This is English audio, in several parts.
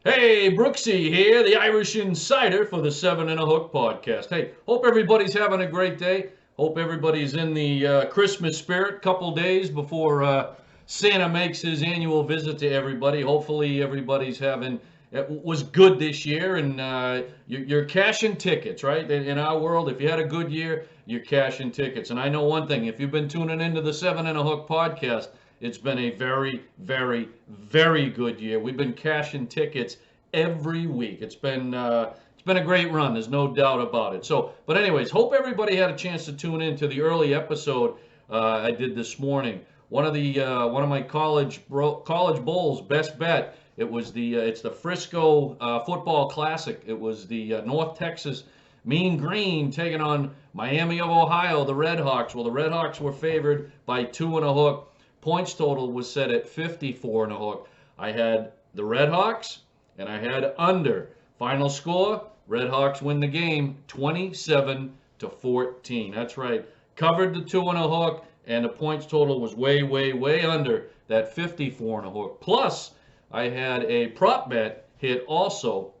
Hey, Brooksie here, the Irish Insider for the Seven and a Hook podcast. Hey, hope everybody's having a great day. Hope everybody's in the Christmas spirit. Couple days before Santa makes his annual visit to everybody. Hopefully, everybody's having it was good this year, and you're cashing tickets, right? In our world, if you had a good year, you're cashing tickets. And I know one thing: if you've been tuning into the Seven and a Hook podcast, it's been a very, very, very good year. We've been cashing tickets every week. It's been a great run. There's no doubt about it. So, but anyways, hope everybody had a chance to tune in to the early episode I did this morning. One of my college bowls best bet. It's the Frisco Football Classic. It was the North Texas Mean Green taking on Miami of Ohio, the Red Hawks. Well, the Red Hawks were favored by 2.5. Points total was set at 54.5. I had the Red Hawks and I had under. Final score, Red Hawks win the game 27-14. That's right. Covered the 2.5 and the points total was way, way, way under that 54.5. Plus, I had a prop bet hit also.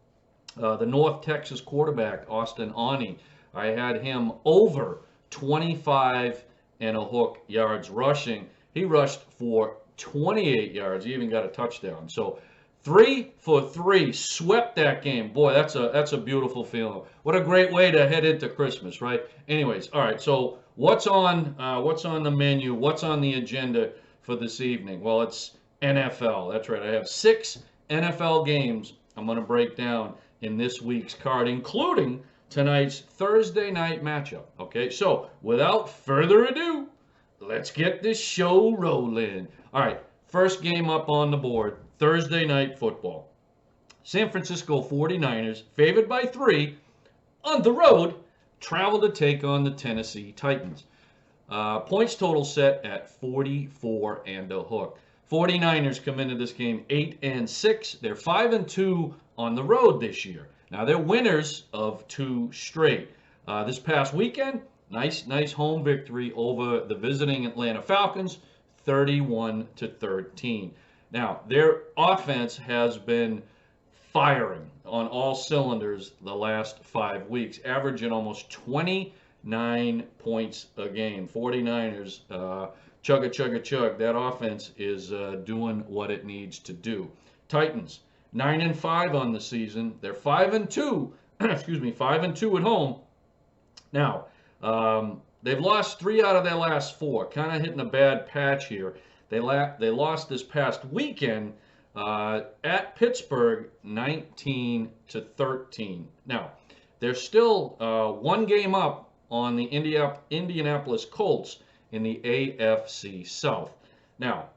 The North Texas quarterback, Austin Aune. I had him over 25.5 yards rushing. He rushed for 28 yards. He even got a touchdown. So 3 for 3, swept that game. Boy, that's a beautiful feeling. What a great way to head into Christmas, right? Anyways, all right. So what's on the menu? What's on the agenda for this evening? Well, it's NFL. That's right. I have 6 NFL games I'm going to break down in this week's card, including tonight's Thursday night matchup. Okay. So without further ado, let's get this show rolling. All right, first game up on the board, Thursday night football. San Francisco 49ers, favored by 3, on the road, travel to take on the Tennessee Titans. Points total set at 44.5. 49ers come into this game 8-6. They're 5-2 on the road this year. Now, they're winners of 2 straight. This past weekend, Nice home victory over the visiting Atlanta Falcons, 31-13. Now, their offense has been firing on all cylinders the last 5 weeks, averaging almost 29 points a game. 49ers, chug. That offense is doing what it needs to do. Titans, 9-5 on the season. They're 5-2, 5-2 at home. Now, they've lost 3 out of their last 4, kind of hitting a bad patch here. They lost this past weekend at Pittsburgh 19-13. Now, they're still 1 game up on the Indianapolis Colts in the AFC South. Now,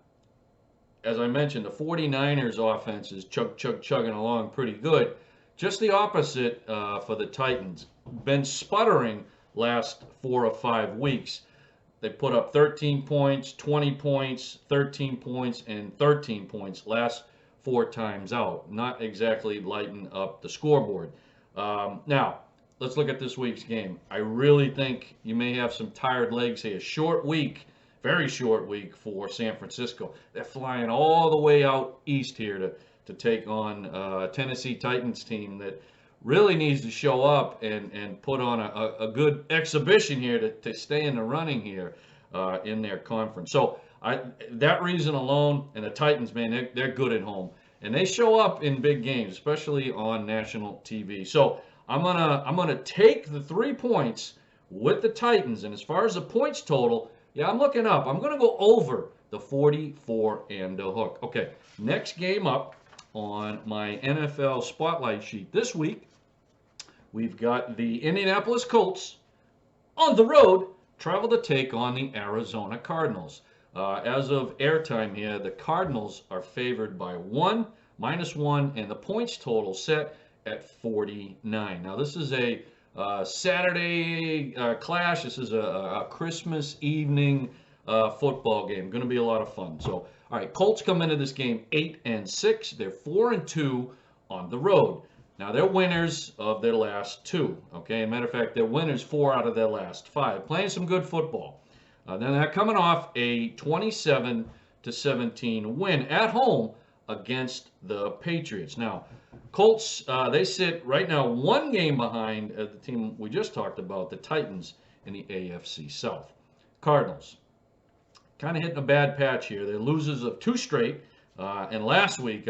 as I mentioned, the 49ers offense is chugging along pretty good. Just the opposite for the Titans. Been sputtering last 4 or 5 weeks. They put up 13 points, 20 points, 13 points, and 13 points last 4 times out. Not exactly lighting up the scoreboard. Now, let's look at this week's game. I really think you may have some tired legs here. Short week, very short week for San Francisco. They're flying all the way out east here to take on a Tennessee Titans team that really needs to show up and put on a good exhibition here to stay in the running here in their conference. So that reason alone, and the Titans, man, they're good at home. And they show up in big games, especially on national TV. So I'm gonna take the 3 points with the Titans. And as far as the points total, yeah, I'm looking up. I'm gonna go over the 44.5. Okay, next game up on my NFL spotlight sheet this week, we've got the Indianapolis Colts on the road, travel to take on the Arizona Cardinals. As of airtime here, the Cardinals are favored by -1, and the points total set at 49. Now, this is a Saturday clash. This is a Christmas evening football game. Going to be a lot of fun. So, all right, Colts come into this game 8-6. They're 4-2 on the road. Now, they're winners of their last 2. Okay, matter of fact, they're winners 4 out of their last 5. Playing some good football. Then they're coming off a 27-17 win at home against the Patriots. Now, Colts, they sit right now 1 game behind the team we just talked about, the Titans, in the AFC South. Cardinals, kind of hitting a bad patch here. They're losers of 2 straight. And last week,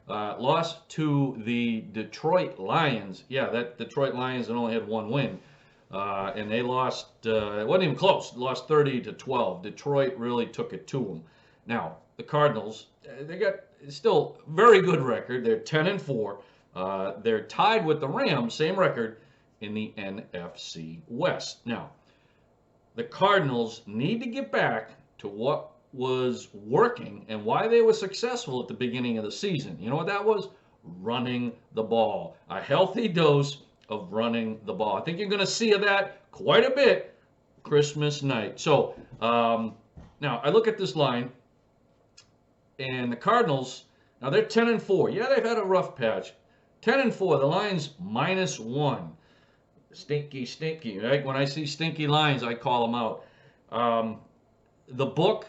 lost to the Detroit Lions. Yeah, that Detroit Lions that only had 1 win. And they lost, it wasn't even close, lost 30-12. Detroit really took it to them. Now, the Cardinals, they got still very good record. They're 10-4. They're tied with the Rams, same record, in the NFC West. Now, the Cardinals need to get back to what was working and why they were successful at the beginning of the season. You know what that was? Running the ball. A healthy dose of running the ball. I think you're going to see that quite a bit Christmas night. So now I look at this line, and the Cardinals, now they're 10-4. Yeah, they've had a rough patch. 10-4. The Lions -1. Stinky, right? When I see stinky lines, I call them out. The book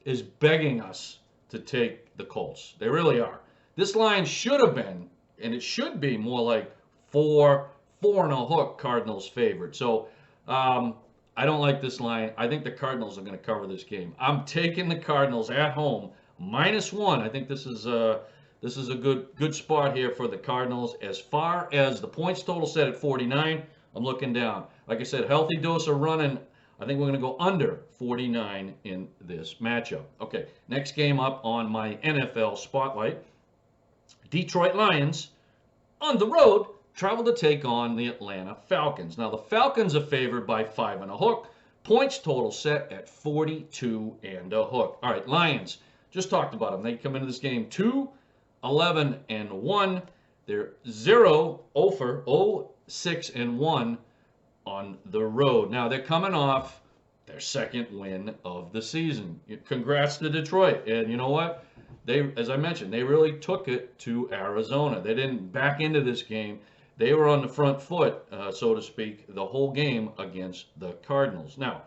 is begging us to take the Colts. They really are. This line should have been, and it should be more like 4 and a hook Cardinals favored. So I don't like this line. I think the Cardinals are going to cover this game. I'm taking the Cardinals at home -1. I think this is a good spot here for the Cardinals. As far as the points total set at 49, I'm looking down. Like I said, healthy dose of running. I think we're going to go under 49 in this matchup. Okay, next game up on my NFL spotlight. Detroit Lions on the road travel to take on the Atlanta Falcons. Now, the Falcons are favored by 5 and a hook. Points total set at 42 and a hook. All right, Lions, just talked about them. They come into this game 2-11-1. They're 0-6-1 on the road. Now, they're coming off their 2nd win of the season. Congrats to Detroit. And you know what? They, as I mentioned, they really took it to Arizona. They didn't back into this game. They were on the front foot, so to speak, the whole game against the Cardinals. Now,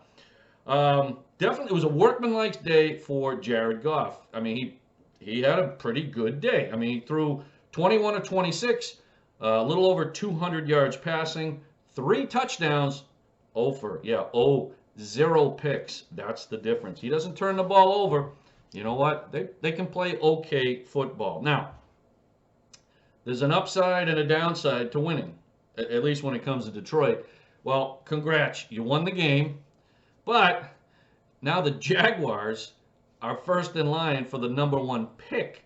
definitely it was a workmanlike day for Jared Goff. I mean, he had a pretty good day. I mean, he threw 21 of 26, a little over 200 yards passing, 3 touchdowns, 0 picks. That's the difference. He doesn't turn the ball over. You know what? They can play okay football. Now, there's an upside and a downside to winning, at least when it comes to Detroit. Well, congrats. You won the game. But now the Jaguars are first in line for the #1 pick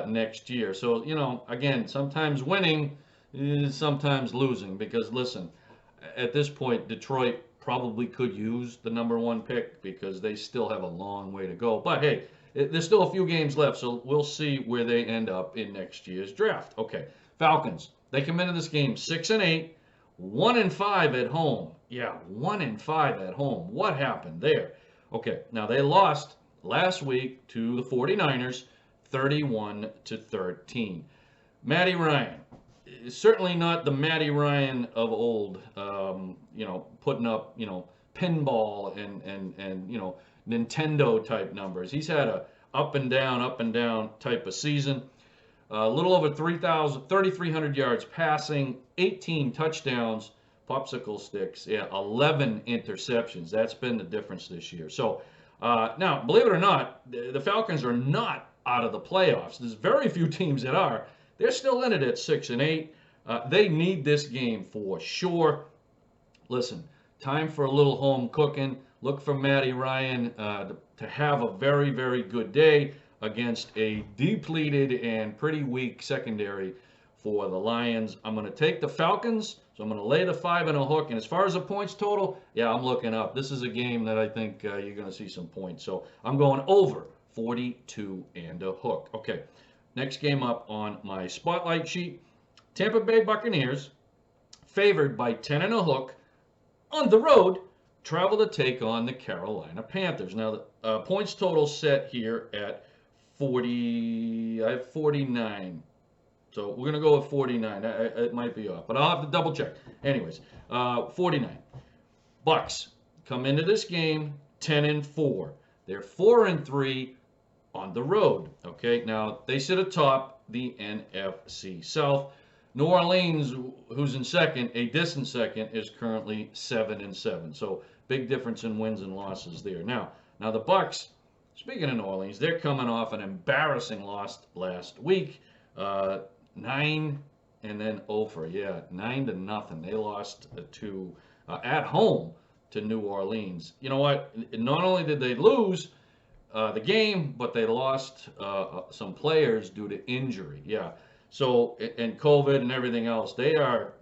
next year. So, you know, again, sometimes winning is sometimes losing. Because, listen, at this point, Detroit probably could use the #1 pick because they still have a long way to go. But, hey, there's still a few games left, so we'll see where they end up in next year's draft. Okay, Falcons, they come into this game 6-8, 1-5 at home. Yeah, 1-5 at home. What happened there? Okay, now they lost last week to the 49ers, 31-13. Matty Ryan, certainly not the Matty Ryan of old, you know, putting up, you know, pinball and you know, Nintendo type numbers. He's had a up and down type of season. A little over 3,300 yards passing, 18 touchdowns, popsicle sticks, 11 interceptions. That's been the difference this year. So now, believe it or not, the Falcons are not out of the playoffs. There's very few teams that are. They're still in it at 6-8. They need this game for sure. Listen, time for a little home cooking. Look for Matty Ryan to have a very, very good day against a depleted and pretty weak secondary for the Lions. I'm going to take the Falcons, so I'm going to lay the 5 and a hook. And as far as the points total, yeah, I'm looking up. This is a game that I think you're going to see some points. So I'm going over 42 and a hook. Okay, next game up on my spotlight sheet. Tampa Bay Buccaneers, favored by 10 and a hook, on the road, travel to take on the Carolina Panthers. Now, the points total set here at 40. I have 49. So we're going to go with 49. It might be off, but I'll have to double check. Anyways, 49. Bucks come into this game 10-4. They're 4-3 on the road. Okay, now they sit atop the NFC South. New Orleans, who's in second, a distant second, is currently 7-7. So big difference in wins and losses there. Now the Bucks. Speaking of New Orleans, they're coming off an embarrassing loss last week, 9 and then over. Yeah, 9-0. They lost to at home to New Orleans. You know what? Not only did they lose the game, but they lost some players due to injury. Yeah. So and COVID and everything else, they are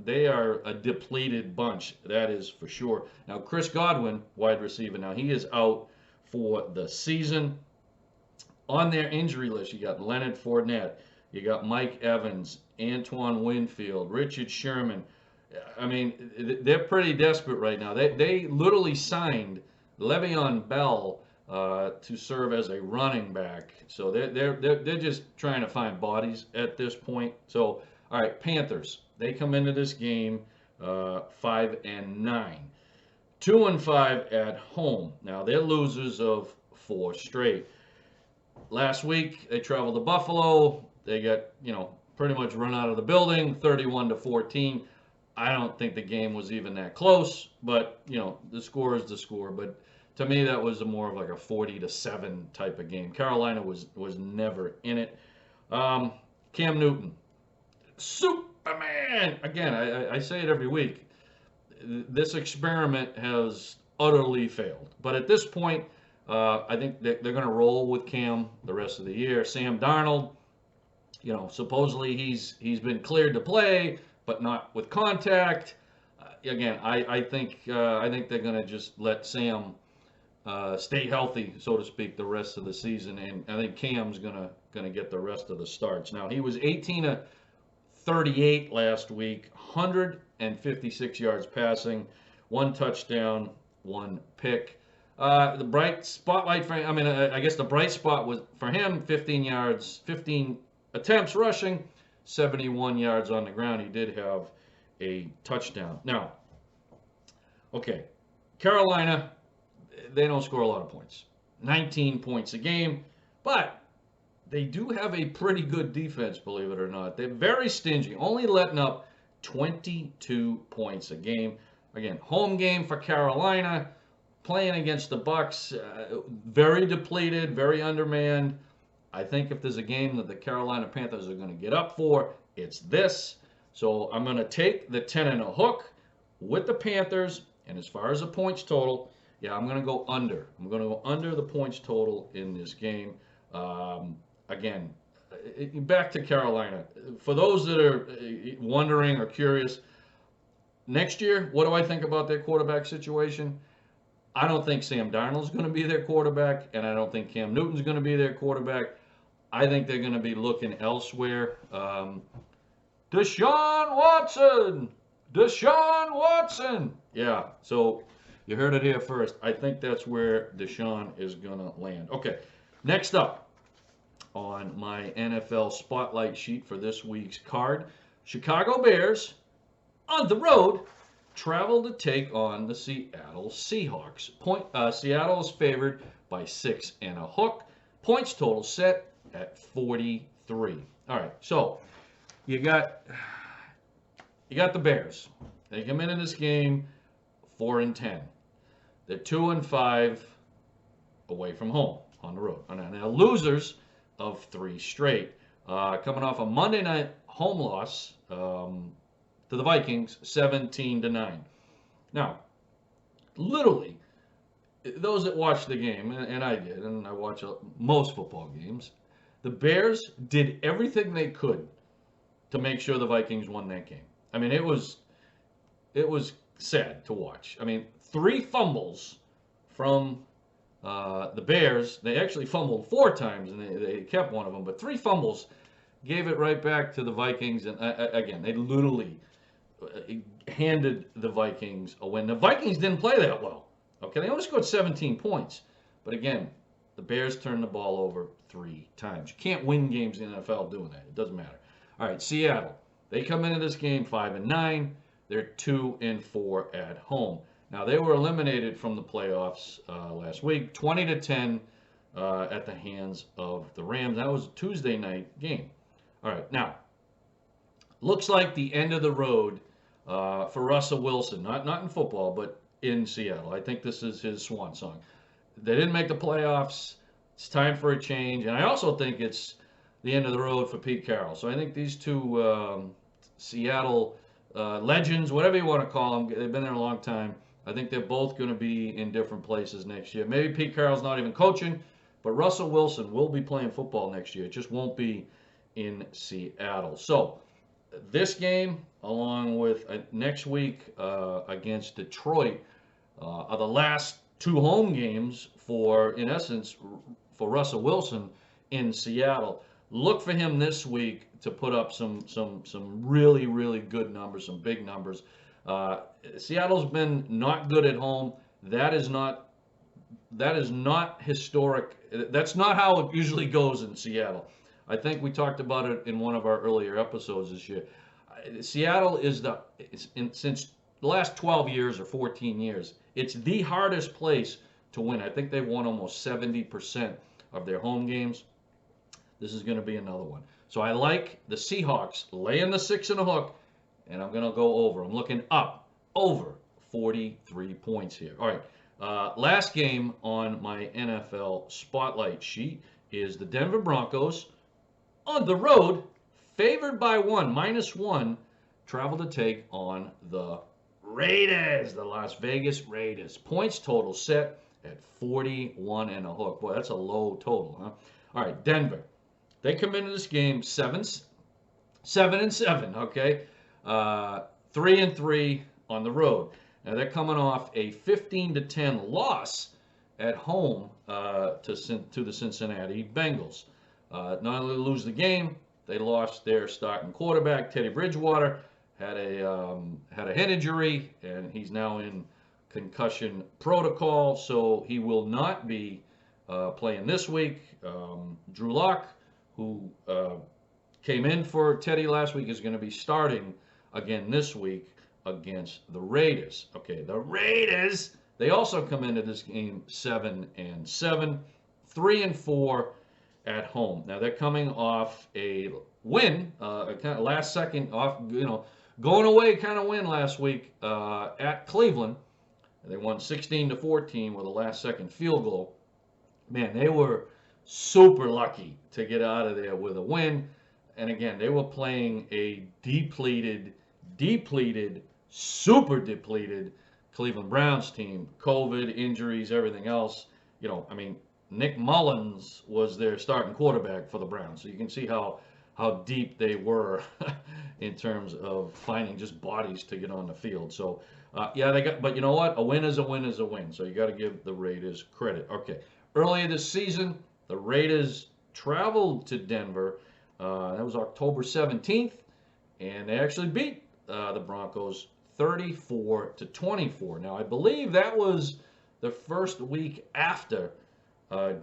a depleted bunch. That is for sure. Now Chris Godwin, wide receiver, now he is out for the season. On their injury list, you got Leonard Fournette, you got Mike Evans, Antoine Winfield, Richard Sherman. I mean, they're pretty desperate right now. They literally signed Le'Veon Bell to serve as a running back. So they're just trying to find bodies at this point. So all right, Panthers. They come into this game 5-9, 2-5 at home. Now they're losers of 4 straight. Last week they traveled to Buffalo. They got pretty much run out of the building, 31-14. I don't think the game was even that close, but the score is the score. But to me, that was more of like a 40-7 type of game. Carolina was never in it. Cam Newton, Superman. Again, I say it every week. This experiment has utterly failed. But at this point, I think they're going to roll with Cam the rest of the year. Sam Darnold, supposedly he's been cleared to play, but not with contact. Again, I think they're going to just let Sam stay healthy, so to speak, the rest of the season, and I think Cam's gonna get the rest of the starts. Now he was 18-38 last week, 156 yards passing, 1 touchdown, 1 pick. The bright spotlight for him, I guess the bright spot was for him, 15 yards, 15 attempts rushing, 71 yards on the ground. He did have a touchdown. Now, okay, Carolina, they don't score a lot of points. 19 points a game, but they do have a pretty good defense, believe it or not. They're very stingy, only letting up 22 points a game. Again, home game for Carolina, playing against the Bucks, very depleted, very undermanned. I think if there's a game that the Carolina Panthers are going to get up for, it's this. So I'm going to take the 10.5 with the Panthers, and as far as the points total, yeah, I'm going to go under. I'm going to go under the points total in this game. Again, back to Carolina. For those that are wondering or curious, next year, what do I think about their quarterback situation? I don't think Sam Darnold's going to be their quarterback, and I don't think Cam Newton's going to be their quarterback. I think they're going to be looking elsewhere. Deshaun Watson. Yeah, so you heard it here first. I think that's where Deshaun is going to land. Okay, next up on my NFL spotlight sheet for this week's card, Chicago Bears on the road travel to take on the Seattle Seahawks. Seattle is favored by 6.5. Points total set at 43. All right, so you got the Bears. They come into this game 4-10. They're 2-5 away from home on the road. Now losers of 3 straight, coming off a Monday night home loss to the Vikings, 17-9. Now, literally, those that watched the game, and I did, and I watch most football games, the Bears did everything they could to make sure the Vikings won that game. I mean, it was sad to watch. I mean, 3 fumbles from the Bears. They actually fumbled 4 times, and they kept one of them, but 3 fumbles gave it right back to the Vikings. And again, they literally handed the Vikings a win. The Vikings didn't play that well. Okay, they only scored 17 points. But again, the Bears turned the ball over 3 times. You can't win games in the NFL doing that. It doesn't matter. All right, Seattle. They come into this game 5-9. They're 2-4 at home. Now, they were eliminated from the playoffs last week, 20-10 at the hands of the Rams. That was a Tuesday night game. All right, now, looks like the end of the road for Russell Wilson, not in football, but in Seattle. I think this is his swan song. They didn't make the playoffs. It's time for a change. And I also think it's the end of the road for Pete Carroll. So I think these two Seattle legends, whatever you want to call them, they've been there a long time. I think they're both going to be in different places next year. Maybe Pete Carroll's not even coaching, but Russell Wilson will be playing football next year. It just won't be in Seattle. So this game, along with next week against Detroit, are the last two home games for, in essence, for Russell Wilson in Seattle. Look for him this week to put up some really, really good numbers, some big numbers. Seattle's been not good at home. That is not historic. That's not how it usually goes in Seattle. I think we talked about it in one of our earlier episodes this year. Seattle since the last 12 years or 14 years, it's the hardest place to win. I think they've won almost 70% of their home games. This is going to be another one. So I like the Seahawks laying the 6.5, and I'm going to go over. I'm looking up over 43 points here. All right. Last game on my NFL spotlight sheet is the Denver Broncos on the road, favored by -1, travel to take on the Raiders, the Las Vegas Raiders. Points total set at 41.5. Boy, that's a low total, huh? All right, Denver. They come into this game 7-7, okay? 3-3 on the road. Now they're coming off a 15-10 loss at home to the Cincinnati Bengals. Not only lose the game, they lost their starting quarterback, Teddy Bridgewater, had a head injury, and he's now in concussion protocol, so he will not be playing this week. Drew Lock, who came in for Teddy last week, is going to be starting again this week against the Raiders. Okay, the Raiders, they also come into this game 7-7, 3-4 at home. Now they're coming off a win, a kind of last second off, going away kind of win last week at Cleveland. They won 16-14 with a last second field goal. Man, they were super lucky to get out of there with a win. And again, they were playing a depleted, super depleted Cleveland Browns team. COVID, injuries, everything else. Nick Mullins was their starting quarterback for the Browns. So you can see how deep they were in terms of finding just bodies to get on the field. So, but you know what? A win is a win is a win. So you got to give the Raiders credit. Okay. Earlier this season, the Raiders traveled to Denver. That was October 17th, and they actually beat the Broncos 34-24. Now, I believe that was the first week after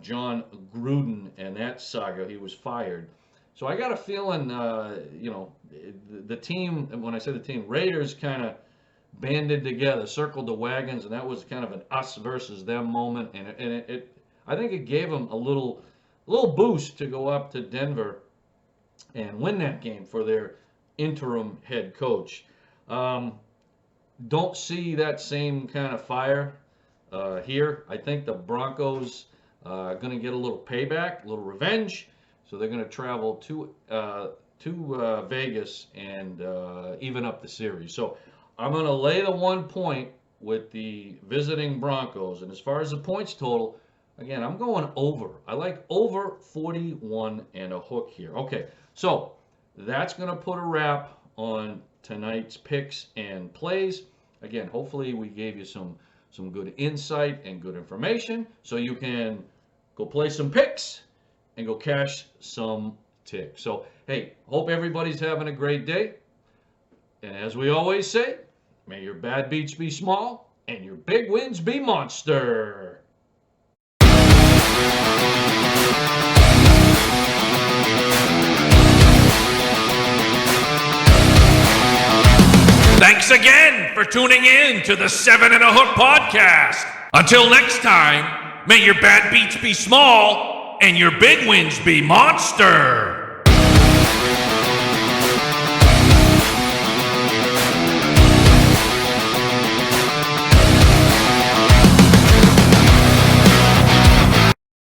John Gruden and that saga. He was fired. So I got a feeling, the team, when I say the team, Raiders kind of banded together, circled the wagons, and that was kind of an us versus them moment. And it I think it gave them a little boost to go up to Denver and win that game for their interim head coach. Don't see that same kind of fire here. I think the Broncos are going to get a little payback, a little revenge. So they're going to travel to Vegas and even up the series. So I'm going to lay the 1 point with the visiting Broncos. And as far as the points total, again, I'm going over. I like over 41 and a hook here. Okay, so that's going to put a wrap on tonight's picks and plays. Again, hopefully we gave you some good insight and good information so you can go play some picks and go cash some ticks. So, hey, hope everybody's having a great day. And as we always say, may your bad beats be small and your big wins be monster. Thanks again for tuning in to the 7 and a Hook podcast. Until next time, May your bad beats be small and your big wins be monster.